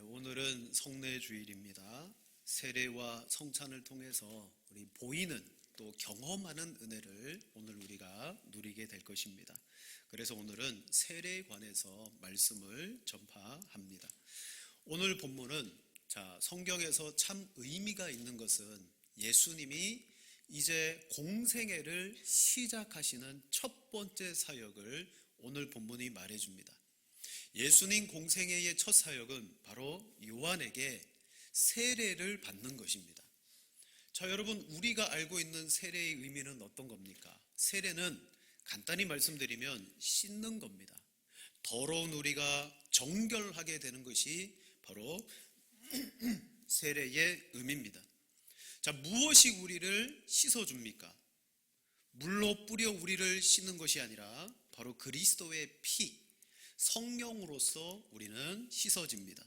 오늘은 성례주일입니다. 세례와 성찬을 통해서 우리 보이는 또 경험하는 은혜를 오늘 우리가 누리게 될 것입니다. 그래서 오늘은 세례에 관해서 말씀을 전파합니다. 오늘 본문은 성경에서 참 의미가 있는 것은 예수님이 이제 공생애를 시작하시는 첫 번째 사역을 오늘 본문이 말해줍니다. 예수님 공생애의 첫 사역은 바로 요한에게 세례를 받는 것입니다. 자, 여러분, 우리가 알고 있는 세례의 의미는 어떤 겁니까? 세례는 간단히 말씀드리면 씻는 겁니다. 더러운 우리가 정결하게 되는 것이 바로 세례의 의미입니다. 자, 무엇이 우리를 씻어줍니까? 물로 뿌려 우리를 씻는 것이 아니라 바로 그리스도의 피, 성령으로서 우리는 씻어집니다.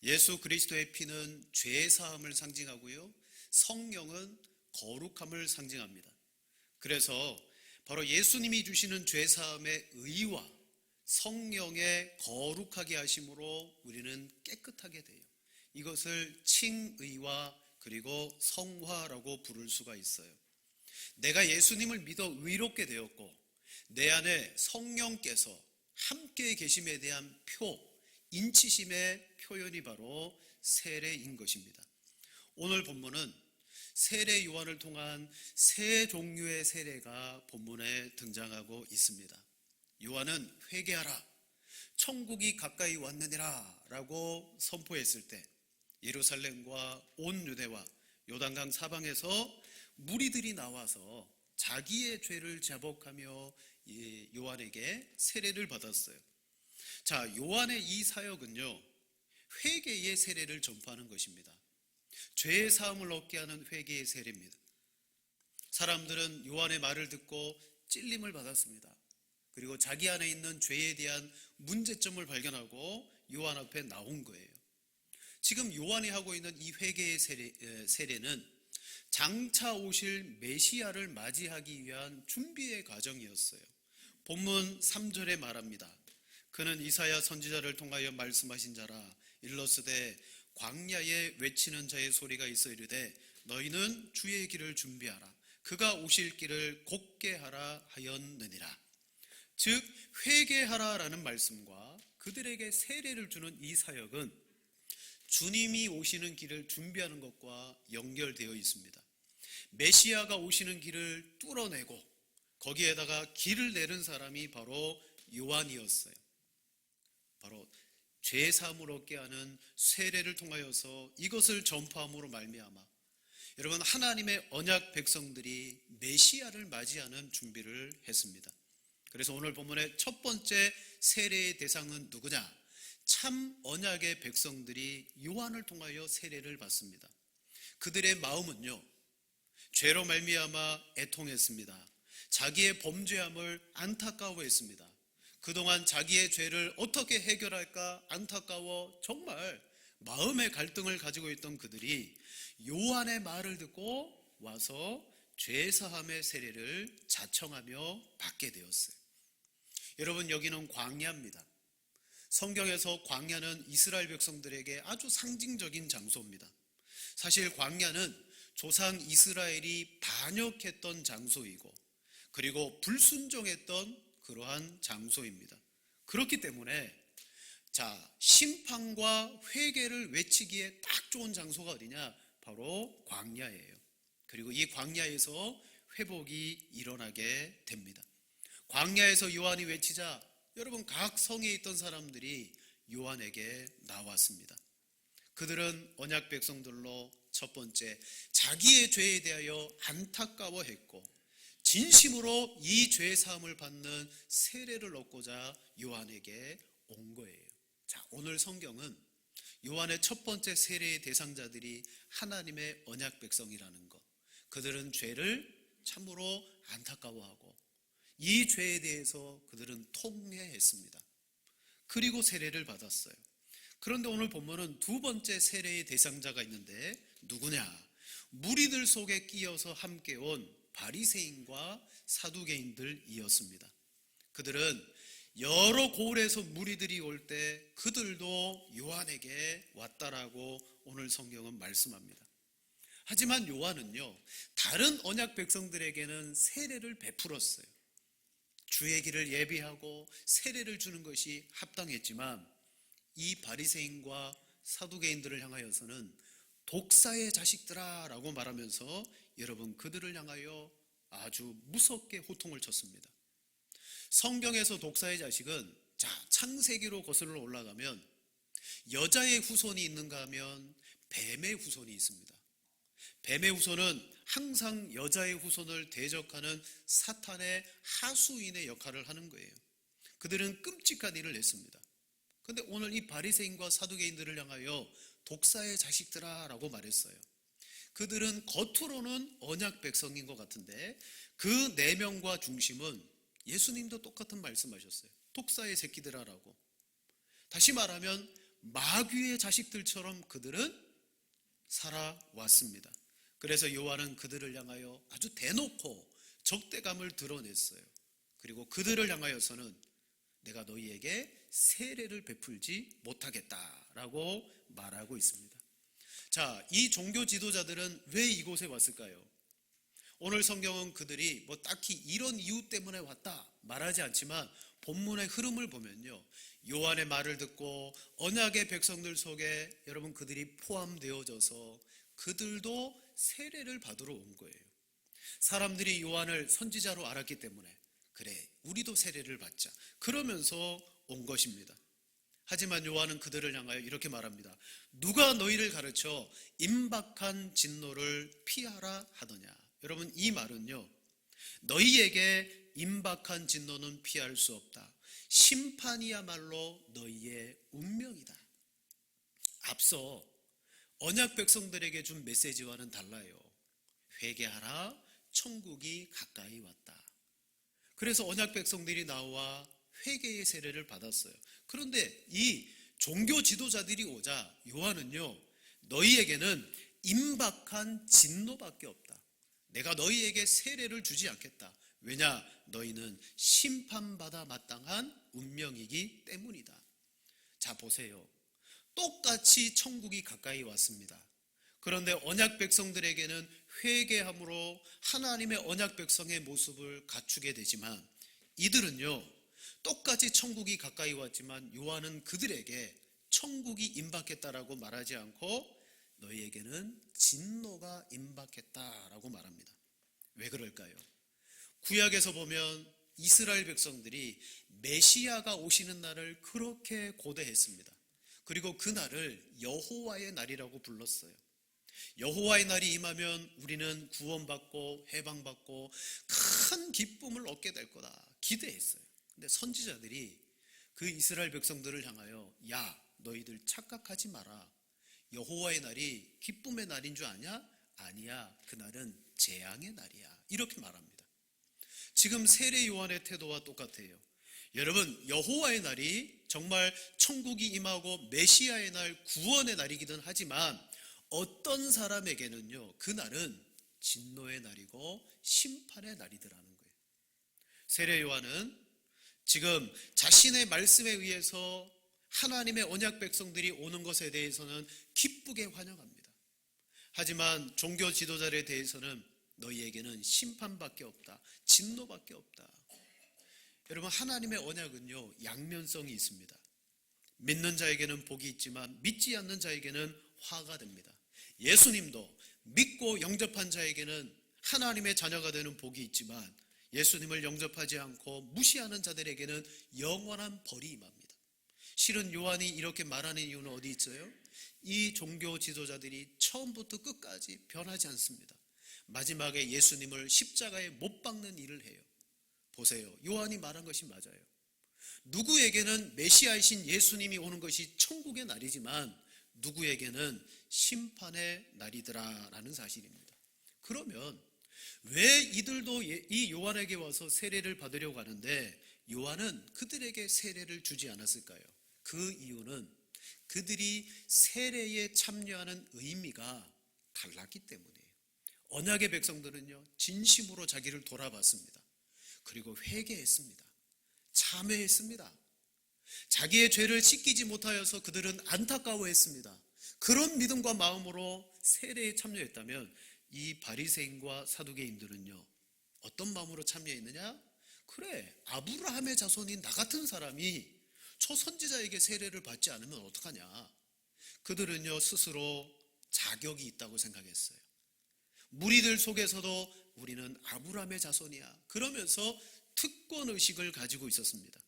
예수 그리스도의 피는 죄 사함을 상징하고요, 성령은 거룩함을 상징합니다. 그래서 바로 예수님이 주시는 죄 사함의 의와 성령의 거룩하게 하심으로 우리는 깨끗하게 돼요. 이것을 칭의와 그리고 성화라고 부를 수가 있어요. 내가 예수님을 믿어 의롭게 되었고 내 안에 성령께서 함께 계심에 대한 인치심의 표현이 바로 세례인 것입니다. 오늘 본문은 세례 요한을 통한 세 종류의 세례가 본문에 등장하고 있습니다. 요한은 회개하라, 천국이 가까이 왔느니라 라고 선포했을 때 예루살렘과 온 유대와 요단강 사방에서 무리들이 나와서 자기의 죄를 자복하며 요한에게 세례를 받았어요. 자, 요한의 이 사역은요, 회개의 세례를 전파하는 것입니다. 죄의 사함을 얻게 하는 회개의 세례입니다. 사람들은 요한의 말을 듣고 찔림을 받았습니다. 그리고 자기 안에 있는 죄에 대한 문제점을 발견하고 요한 앞에 나온 거예요. 지금 요한이 하고 있는 이 회개의 세례는 장차 오실 메시아를 맞이하기 위한 준비의 과정이었어요. 본문 3절에 말합니다. 그는 이사야 선지자를 통하여 말씀하신 자라. 일러스되 광야에 외치는 자의 소리가 있어 이르되 너희는 주의 길을 준비하라. 그가 오실 길을 곧게 하라 하였느니라. 즉 회개하라라는 말씀과 그들에게 세례를 주는 이 사역은 주님이 오시는 길을 준비하는 것과 연결되어 있습니다. 메시아가 오시는 길을 뚫어내고 거기에다가 길을 내는 사람이 바로 요한이었어요. 바로 죄 사함을 얻게 하는 세례를 통하여서 이것을 전파함으로 말미암아 여러분, 하나님의 언약 백성들이 메시아를 맞이하는 준비를 했습니다. 그래서 오늘 본문의 첫 번째 세례의 대상은 누구냐? 참 언약의 백성들이 요한을 통하여 세례를 받습니다. 그들의 마음은요, 죄로 말미암아 애통했습니다. 자기의 범죄함을 안타까워했습니다. 그동안 자기의 죄를 어떻게 해결할까 안타까워 정말 마음의 갈등을 가지고 있던 그들이 요한의 말을 듣고 와서 죄사함의 세례를 자청하며 받게 되었어요. 여러분, 여기는 광야입니다. 성경에서 광야는 이스라엘 백성들에게 아주 상징적인 장소입니다. 사실 광야는 조상 이스라엘이 반역했던 장소이고 그리고 불순종했던 그러한 장소입니다. 그렇기 때문에 심판과 회개를 외치기에 딱 좋은 장소가 어디냐? 바로 광야예요. 그리고 이 광야에서 회복이 일어나게 됩니다. 광야에서 요한이 외치자 여러분, 각 성에 있던 사람들이 요한에게 나왔습니다. 그들은 언약 백성들로 첫 번째 자기의 죄에 대하여 안타까워했고 진심으로 이 죄 사함을 받는 세례를 얻고자 요한에게 온 거예요. 자, 오늘 성경은 요한의 첫 번째 세례의 대상자들이 하나님의 언약 백성이라는 것, 그들은 죄를 참으로 안타까워하고 이 죄에 대해서 그들은 통회했습니다. 그리고 세례를 받았어요. 그런데 오늘 본문은 두 번째 세례의 대상자가 있는데 누구냐? 무리들 속에 끼어서 함께 온 바리새인과 사두개인들이었습니다. 그들은 여러 고을에서 무리들이 올 때 그들도 요한에게 왔다라고 오늘 성경은 말씀합니다. 하지만 요한은요, 다른 언약 백성들에게는 세례를 베풀었어요. 주의 길을 예비하고 세례를 주는 것이 합당했지만 이 바리새인과 사두개인들을 향하여서는 독사의 자식들아 라고 말하면서 여러분 그들을 향하여 아주 무섭게 호통을 쳤습니다. 성경에서 독사의 자식은 창세기로 거슬러 올라가면 여자의 후손이 있는가 하면 뱀의 후손이 있습니다. 뱀의 후손은 항상 여자의 후손을 대적하는 사탄의 하수인의 역할을 하는 거예요. 그들은 끔찍한 일을 했습니다. 그런데 오늘 이 바리새인과 사두개인들을 향하여 독사의 자식들아 라고 말했어요. 그들은 겉으로는 언약 백성인 것 같은데 그 내면과 중심은 예수님도 똑같은 말씀하셨어요. 독사의 새끼들아라고. 다시 말하면 마귀의 자식들처럼 그들은 살아왔습니다. 그래서 요한은 그들을 향하여 아주 대놓고 적대감을 드러냈어요. 그리고 그들을 향하여서는 내가 너희에게 세례를 베풀지 못하겠다라고 말하고 있습니다. 자, 이 종교 지도자들은 왜 이곳에 왔을까요? 오늘 성경은 그들이 딱히 이런 이유 때문에 왔다 말하지 않지만 본문의 흐름을 보면요, 요한의 말을 듣고 언약의 백성들 속에 여러분 그들이 포함되어져서 그들도 세례를 받으러 온 거예요. 사람들이 요한을 선지자로 알았기 때문에 그래 우리도 세례를 받자 그러면서 온 것입니다. 하지만 요한은 그들을 향하여 이렇게 말합니다. 누가 너희를 가르쳐 임박한 진노를 피하라 하더냐. 여러분 이 말은요, 너희에게 임박한 진노는 피할 수 없다. 심판이야말로 너희의 운명이다. 앞서 언약 백성들에게 준 메시지와는 달라요. 회개하라, 천국이 가까이 왔다. 그래서 언약 백성들이 나와 회개의 세례를 받았어요. 그런데 이 종교 지도자들이 오자 요한은요, 너희에게는 임박한 진노밖에 없다. 내가 너희에게 세례를 주지 않겠다. 왜냐? 너희는 심판받아 마땅한 운명이기 때문이다. 자, 보세요. 똑같이 천국이 가까이 왔습니다. 그런데 언약 백성들에게는 회개함으로 하나님의 언약 백성의 모습을 갖추게 되지만 이들은요, 똑같이 천국이 가까이 왔지만 요한은 그들에게 천국이 임박했다라고 말하지 않고 너희에게는 진노가 임박했다라고 말합니다. 왜 그럴까요? 구약에서 보면 이스라엘 백성들이 메시아가 오시는 날을 그렇게 고대했습니다. 그리고 그 날을 여호와의 날이라고 불렀어요. 여호와의 날이 임하면 우리는 구원받고 해방받고 큰 기쁨을 얻게 될 거다 기대했어요. 근데 선지자들이 그 이스라엘 백성들을 향하여 야, 너희들 착각하지 마라. 여호와의 날이 기쁨의 날인 줄 아냐? 아니야. 그날은 재앙의 날이야. 이렇게 말합니다. 지금 세례 요한의 태도와 똑같아요. 여러분, 여호와의 날이 정말 천국이 임하고 메시아의 날, 구원의 날이기는 하지만 어떤 사람에게는요, 그날은 진노의 날이고 심판의 날이더라는 거예요. 세례 요한은 지금 자신의 말씀에 의해서 하나님의 언약 백성들이 오는 것에 대해서는 기쁘게 환영합니다. 하지만 종교 지도자들에 대해서는 너희에게는 심판밖에 없다. 진노밖에 없다. 여러분, 하나님의 언약은요, 양면성이 있습니다. 믿는 자에게는 복이 있지만 믿지 않는 자에게는 화가 됩니다. 예수님도 믿고 영접한 자에게는 하나님의 자녀가 되는 복이 있지만 예수님을 영접하지 않고 무시하는 자들에게는 영원한 벌이 임합니다. 실은 요한이 이렇게 말하는 이유는 어디 있어요? 이 종교 지도자들이 처음부터 끝까지 변하지 않습니다. 마지막에 예수님을 십자가에 못 박는 일을 해요. 보세요. 요한이 말한 것이 맞아요. 누구에게는 메시아이신 예수님이 오는 것이 천국의 날이지만 누구에게는 심판의 날이더라라는 사실입니다. 그러면 왜 이들도 이 요한에게 와서 세례를 받으려고 하는데 요한은 그들에게 세례를 주지 않았을까요? 그 이유는 그들이 세례에 참여하는 의미가 달랐기 때문이에요. 언약의 백성들은요, 진심으로 자기를 돌아봤습니다. 그리고 회개했습니다. 참회했습니다. 자기의 죄를 씻기지 못하여서 그들은 안타까워했습니다. 그런 믿음과 마음으로 세례에 참여했다면 이 바리새인과 사두개인들은요, 어떤 마음으로 참여했느냐? 그래, 아브라함의 자손인 나 같은 사람이 저 선지자에게 세례를 받지 않으면 어떡하냐? 그들은요, 스스로 자격이 있다고 생각했어요. 무리들 속에서도 우리는 아브라함의 자손이야, 그러면서 특권의식을 가지고 있었습니다.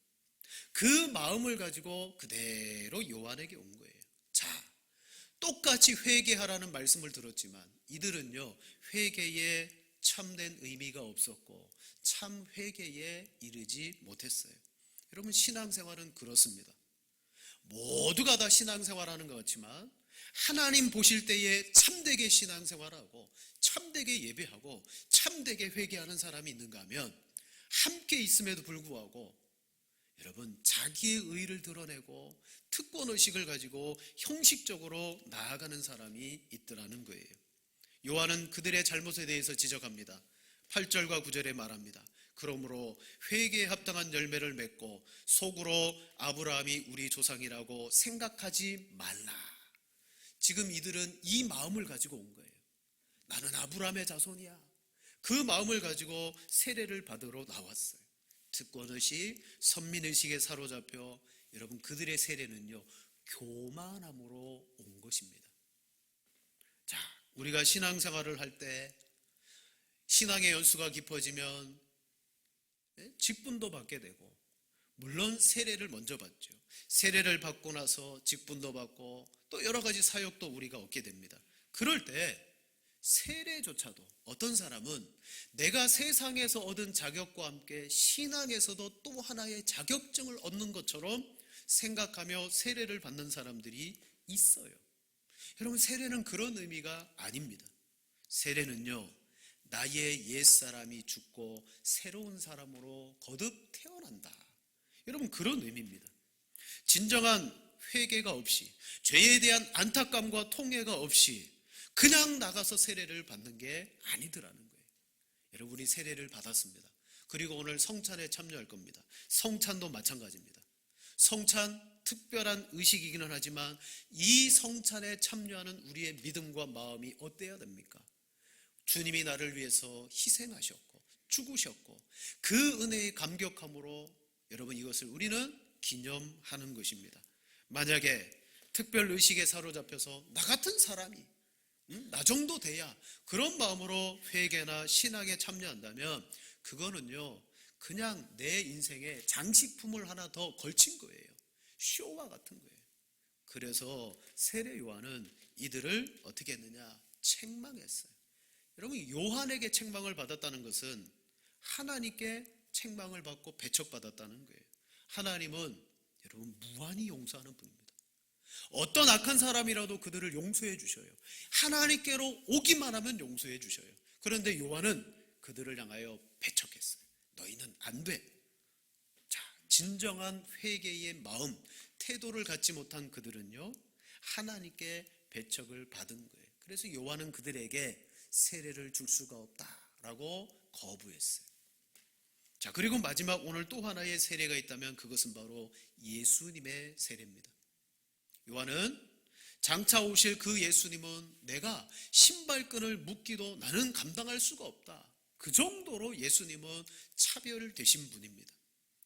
그 마음을 가지고 그대로 요한에게 온 거예요. 자, 똑같이 회개하라는 말씀을 들었지만 이들은요, 회개에 참된 의미가 없었고 참 회개에 이르지 못했어요. 여러분, 신앙생활은 그렇습니다. 모두가 다 신앙생활하는 것 같지만 하나님 보실 때에 참되게 신앙생활하고 참되게 예배하고 참되게 회개하는 사람이 있는가 하면, 함께 있음에도 불구하고 여러분, 자기의 의의를 드러내고 특권의식을 가지고 형식적으로 나아가는 사람이 있더라는 거예요. 요한은 그들의 잘못에 대해서 지적합니다. 8절과 9절에 말합니다. 그러므로 회개에 합당한 열매를 맺고 속으로 아브라함이 우리 조상이라고 생각하지 말라. 지금 이들은 이 마음을 가지고 온 거예요. 나는 아브라함의 자손이야. 그 마음을 가지고 세례를 받으러 나왔어요. 특권의식, 선민의식에 사로잡혀 여러분, 그들의 세례는요, 교만함으로 온 것입니다. 자, 우리가 신앙생활을 할 때 신앙의 연수가 깊어지면 직분도 받게 되고, 물론 세례를 먼저 받죠. 세례를 받고 나서 직분도 받고 또 여러 가지 사역도 우리가 얻게 됩니다. 그럴 때 세례조차도 어떤 사람은 내가 세상에서 얻은 자격과 함께 신앙에서도 또 하나의 자격증을 얻는 것처럼 생각하며 세례를 받는 사람들이 있어요. 여러분, 세례는 그런 의미가 아닙니다. 세례는요, 나의 옛사람이 죽고 새로운 사람으로 거듭 태어난다, 여러분, 그런 의미입니다. 진정한 회개가 없이, 죄에 대한 안타까움과 통회가 없이 그냥 나가서 세례를 받는 게 아니더라는 거예요. 여러분, 우리 세례를 받았습니다. 그리고 오늘 성찬에 참여할 겁니다. 성찬도 마찬가지입니다. 성찬 특별한 의식이기는 하지만 이 성찬에 참여하는 우리의 믿음과 마음이 어때야 됩니까? 주님이 나를 위해서 희생하셨고 죽으셨고 그 은혜에 감격함으로 여러분, 이것을 우리는 기념하는 것입니다. 만약에 특별 의식에 사로잡혀서 나 같은 사람이 나 정도 돼야, 그런 마음으로 회개나 신앙에 참여한다면 그거는요, 그냥 내 인생에 장식품을 하나 더 걸친 거예요. 쇼와 같은 거예요. 그래서 세례 요한은 이들을 어떻게 했느냐? 책망했어요. 여러분, 요한에게 책망을 받았다는 것은 하나님께 책망을 받고 배척받았다는 거예요. 하나님은 여러분, 무한히 용서하는 분입니다. 어떤 악한 사람이라도 그들을 용서해 주셔요. 하나님께로 오기만 하면 용서해 주셔요. 그런데 요한은 그들을 향하여 배척했어요. 너희는 안 돼. 자, 진정한 회개의 마음, 태도를 갖지 못한 그들은요, 하나님께 배척을 받은 거예요. 그래서 요한은 그들에게 세례를 줄 수가 없다라고 거부했어요. 자, 그리고 마지막 오늘 또 하나의 세례가 있다면 그것은 바로 예수님의 세례입니다. 요한은 장차 오실 그 예수님은 내가 신발끈을 묶기도 나는 감당할 수가 없다, 그 정도로 예수님은 차별되신 분입니다.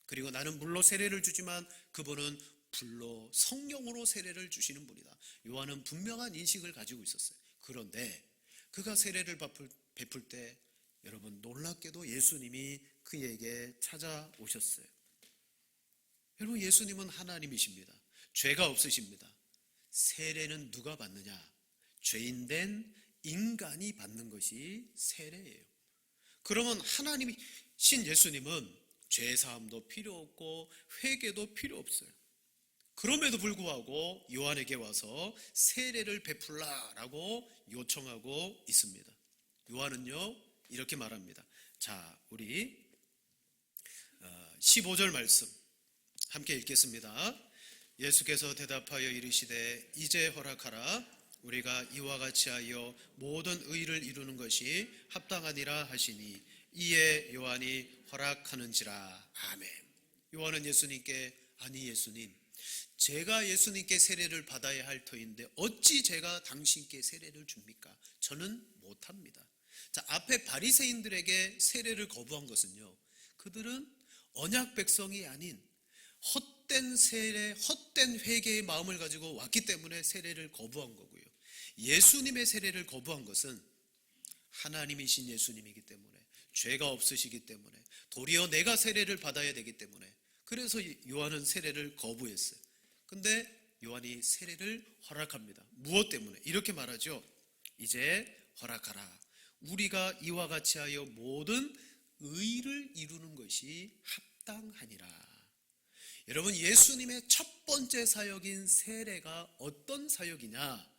그리고 나는 물로 세례를 주지만 그분은 불로 성령으로 세례를 주시는 분이다. 요한은 분명한 인식을 가지고 있었어요. 그런데 그가 세례를 베풀 때 여러분, 놀랍게도 예수님이 그에게 찾아오셨어요. 여러분, 예수님은 하나님이십니다. 죄가 없으십니다. 세례는 누가 받느냐? 죄인된 인간이 받는 것이 세례예요. 그러면 하나님이신 예수님은 죄사함도 필요 없고 회개도 필요 없어요. 그럼에도 불구하고 요한에게 와서 세례를 베풀라라고 요청하고 있습니다. 요한은요, 이렇게 말합니다. 자, 우리 15절 말씀 함께 읽겠습니다. 예수께서 대답하여 이르시되 이제 허락하라. 우리가 이와 같이 하여 모든 의를 이루는 것이 합당하니라 하시니 이에 요한이 허락하는지라. 아멘. 요한은 예수님께 아니 예수님, 제가 예수님께 세례를 받아야 할 터인데 어찌 제가 당신께 세례를 줍니까? 저는 못합니다. 자, 앞에 바리새인들에게 세례를 거부한 것은요, 그들은 언약 백성이 아닌 헛된 세례, 헛된 회개의 마음을 가지고 왔기 때문에 세례를 거부한 거고요. 예수님의 세례를 거부한 것은 하나님이신 예수님이기 때문에, 죄가 없으시기 때문에, 도리어 내가 세례를 받아야 되기 때문에, 그래서 요한은 세례를 거부했어요. 근데 요한이 세례를 허락합니다. 무엇 때문에? 이렇게 말하죠. 이제 허락하라. 우리가 이와 같이 하여 모든 의를 이루는 것이 합당하니라. 여러분, 예수님의 첫 번째 사역인 세례가 어떤 사역이냐?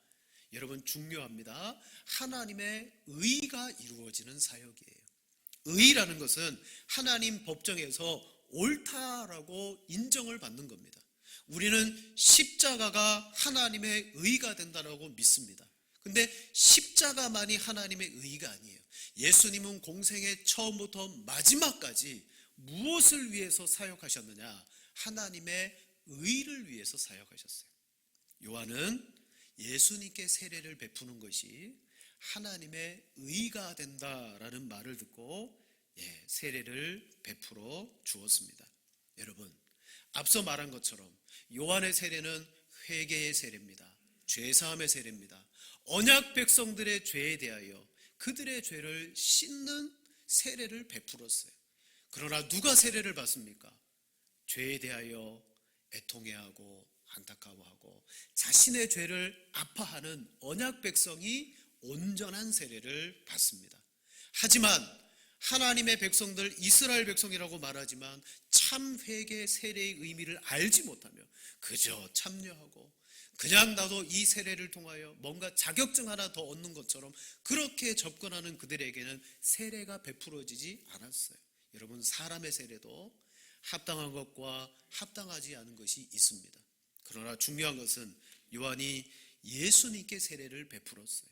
여러분, 중요합니다. 하나님의 의가 이루어지는 사역이에요. 의라는 것은 하나님 법정에서 옳다라고 인정을 받는 겁니다. 우리는 십자가가 하나님의 의가 된다라고 믿습니다. 근데 십자가만이 하나님의 의가 아니에요. 예수님은 공생의 처음부터 마지막까지 무엇을 위해서 사역하셨느냐? 하나님의 의를 위해서 사역하셨어요. 요한은 예수님께 세례를 베푸는 것이 하나님의 의가 된다라는 말을 듣고 세례를 베풀어 주었습니다. 여러분, 앞서 말한 것처럼 요한의 세례는 회개의 세례입니다. 죄사함의 세례입니다. 언약 백성들의 죄에 대하여 그들의 죄를 씻는 세례를 베풀었어요. 그러나 누가 세례를 받습니까? 죄에 대하여 애통해하고 안타까워하고 자신의 죄를 아파하는 언약 백성이 온전한 세례를 받습니다. 하지만 하나님의 백성들, 이스라엘 백성이라고 말하지만 참 회개 세례의 의미를 알지 못하며 그저 참여하고 그냥 나도 이 세례를 통하여 뭔가 자격증 하나 더 얻는 것처럼 그렇게 접근하는 그들에게는 세례가 베풀어지지 않았어요. 여러분, 사람의 세례도 합당한 것과 합당하지 않은 것이 있습니다. 그러나 중요한 것은 요한이 예수님께 세례를 베풀었어요.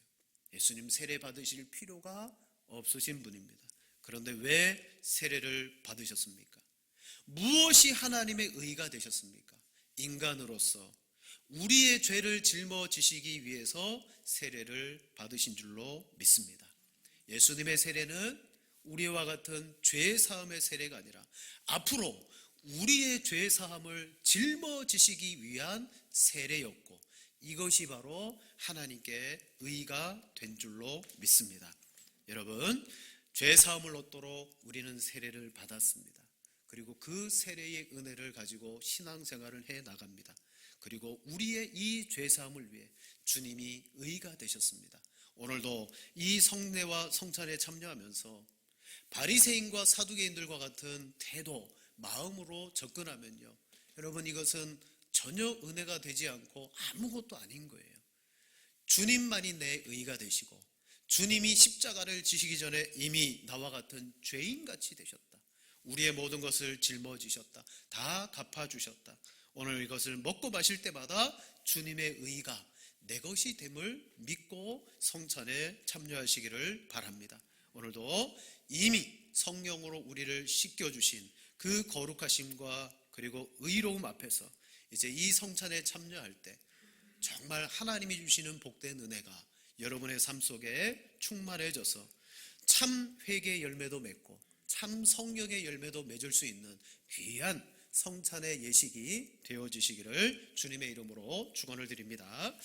예수님 세례 받으실 필요가 없으신 분입니다. 그런데 왜 세례를 받으셨습니까? 무엇이 하나님의 의가 되셨습니까? 인간으로서 우리의 죄를 짊어지시기 위해서 세례를 받으신 줄로 믿습니다. 예수님의 세례는 우리와 같은 죄 사함의 세례가 아니라 앞으로 우리의 죄 사함을 짊어지시기 위한 세례였고, 이것이 바로 하나님께 의가 된 줄로 믿습니다. 여러분, 죄 사함을 얻도록 우리는 세례를 받았습니다. 그리고 그 세례의 은혜를 가지고 신앙생활을 해 나갑니다. 그리고 우리의 이 죄 사함을 위해 주님이 의가 되셨습니다. 오늘도 이 성례와 성찬에 참여하면서 바리새인과 사두개인들과 같은 태도, 마음으로 접근하면요, 여러분, 이것은 전혀 은혜가 되지 않고 아무것도 아닌 거예요. 주님만이 내 의가 되시고 주님이 십자가를 지시기 전에 이미 나와 같은 죄인같이 되셨다. 우리의 모든 것을 짊어지셨다. 다 갚아주셨다. 오늘 이것을 먹고 마실 때마다 주님의 의가 내 것이 됨을 믿고 성찬에 참여하시기를 바랍니다. 오늘도 이미 성령으로 우리를 씻겨주신 그 거룩하심과 그리고 의로움 앞에서 이제 이 성찬에 참여할 때 정말 하나님이 주시는 복된 은혜가 여러분의 삶 속에 충만해져서 참 회개의 열매도 맺고 참 성령의 열매도 맺을 수 있는 귀한 성찬의 예식이 되어지시기를 주님의 이름으로 축원을 드립니다.